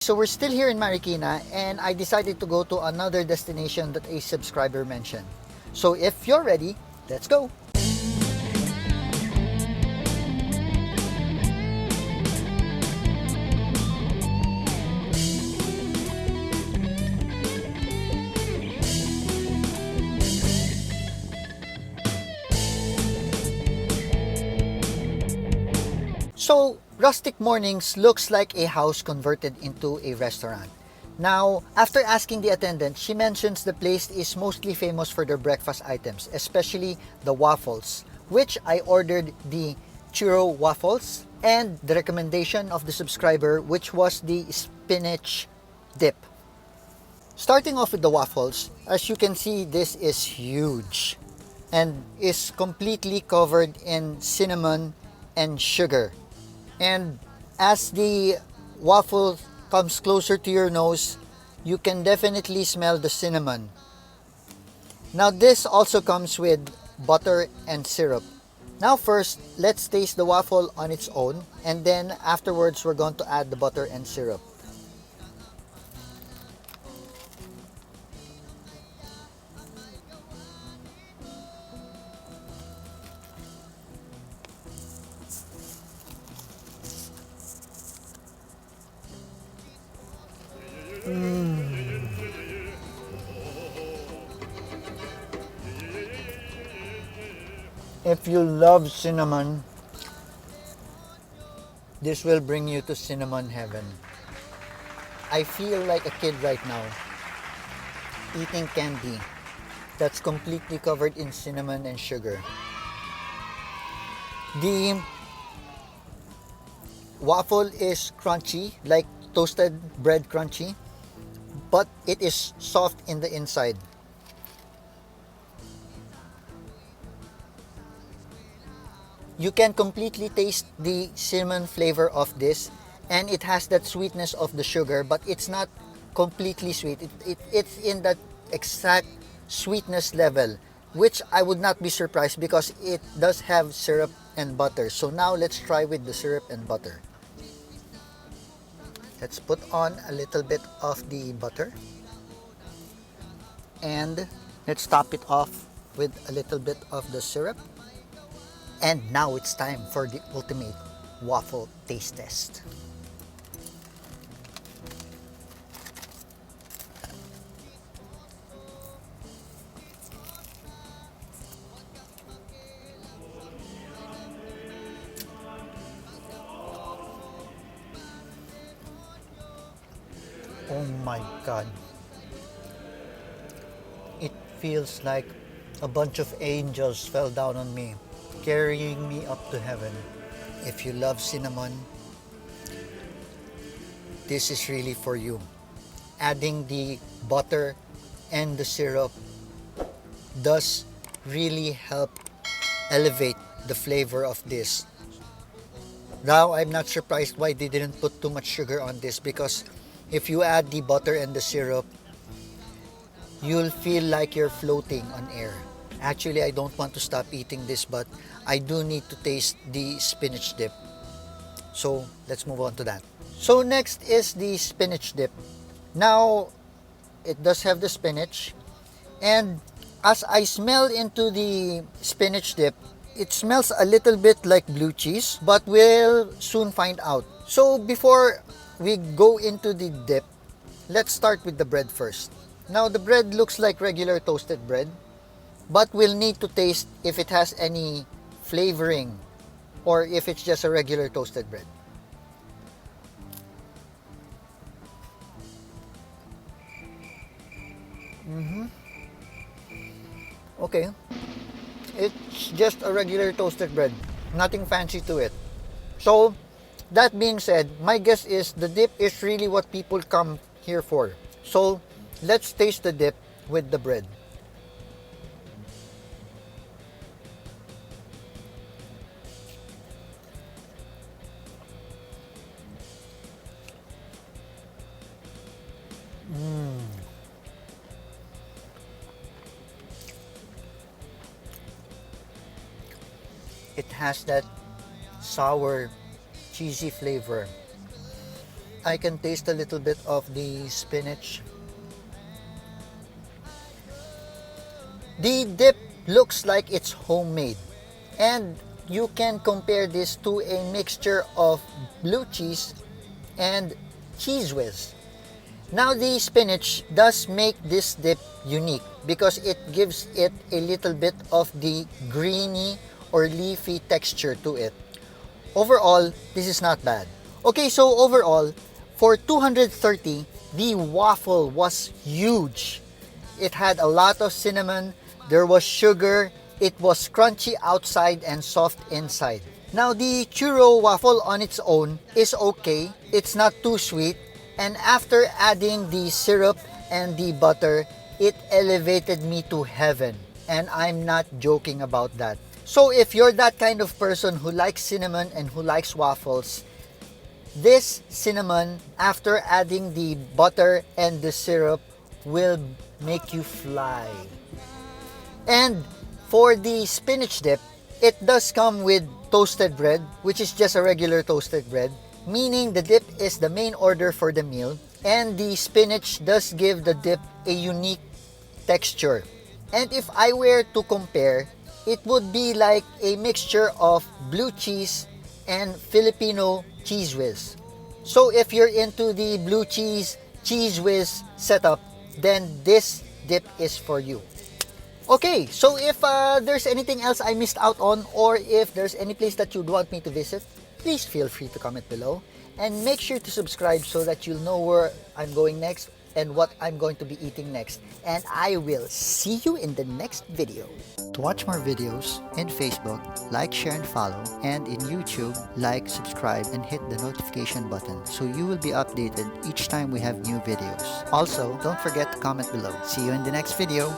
So we're still here in Marikina and I decided to go to another destination that a subscriber mentioned. So if you're ready, let's go! So, Rustic Mornings looks like a house converted into a restaurant. Now, after asking the attendant, she mentions the place is mostly famous for their breakfast items, especially the waffles, which I ordered the churro waffles and the recommendation of the subscriber, which was the spinach dip. Starting off with the waffles, as you can see, this is huge and is completely covered in cinnamon and sugar. And as the waffle comes closer to your nose, you can definitely smell the cinnamon. Now this also comes with butter and syrup. Now first, let's taste the waffle on its own, and then afterwards we're going to add the butter and syrup. If you love cinnamon, this will bring you to cinnamon heaven. I feel like a kid right now, eating candy that's completely covered in cinnamon and sugar. The waffle is crunchy, like toasted bread crunchy, but it is soft in the inside. You can completely taste the cinnamon flavor of this, and it has that sweetness of the sugar, but it's not completely sweet. It's in that exact sweetness level, which I would not be surprised because it does have syrup and butter. So now let's try with the syrup and butter. Let's put on a little bit of the butter and let's top it off with a little bit of the syrup. And now it's time for the ultimate waffle taste test. Oh my god. It feels like a bunch of angels fell down on me, carrying me up to heaven. If you love cinnamon, this is really for you. Adding the butter and the syrup does really help elevate the flavor of this. Now, I'm not surprised why they didn't put too much sugar on this, because if you add the butter and the syrup, you'll feel like you're floating on air. Actually, I don't want to stop eating this, but I do need to taste the spinach dip. So let's move on to that. So next is the spinach dip. Now, it does have the spinach, and as I smell into the spinach dip, it smells a little bit like blue cheese, but we'll soon find out. So before we go into the dip, let's start with the bread first. Now the bread looks like regular toasted bread, but we'll need to taste if it has any flavoring or if it's just a regular toasted bread. Okay, it's just a regular toasted bread, nothing fancy to it. So that being said, my guess is the dip is really what people come here for. So let's taste the dip with the bread. It has that sour, cheesy flavor. I can taste a little bit of the spinach. The dip looks like it's homemade, and you can compare this to a mixture of blue cheese and cheese whiz. Now the spinach does make this dip unique because it gives it a little bit of the greeny or leafy texture to it. Overall, this is not bad. Okay, so overall, for 230, the waffle was huge. It had a lot of cinnamon, there was sugar, it was crunchy outside and soft inside. Now the churro waffle on its own is okay, it's not too sweet, and after adding the syrup and the butter, it elevated me to heaven. And I'm not joking about that. So if you're that kind of person who likes cinnamon and who likes waffles, this cinnamon, after adding the butter and the syrup, will make you fly. And for the spinach dip, it does come with toasted bread, which is just a regular toasted bread, meaning the dip is the main order for the meal, and the spinach does give the dip a unique texture. And if I were to compare, it would be like a mixture of blue cheese and Filipino cheese whiz. So if you're into the blue cheese whiz setup, then this dip is for you. Okay, so if there's anything else I missed out on, or if there's any place that you'd want me to visit, please feel free to comment below. And make sure to subscribe so that you'll know where I'm going next and what I'm going to be eating next. And I will see you in the next video. To watch more videos in Facebook, like, share, and follow. And in YouTube, like, subscribe, and hit the notification button so you will be updated each time we have new videos. Also, don't forget to comment below. See you in the next video.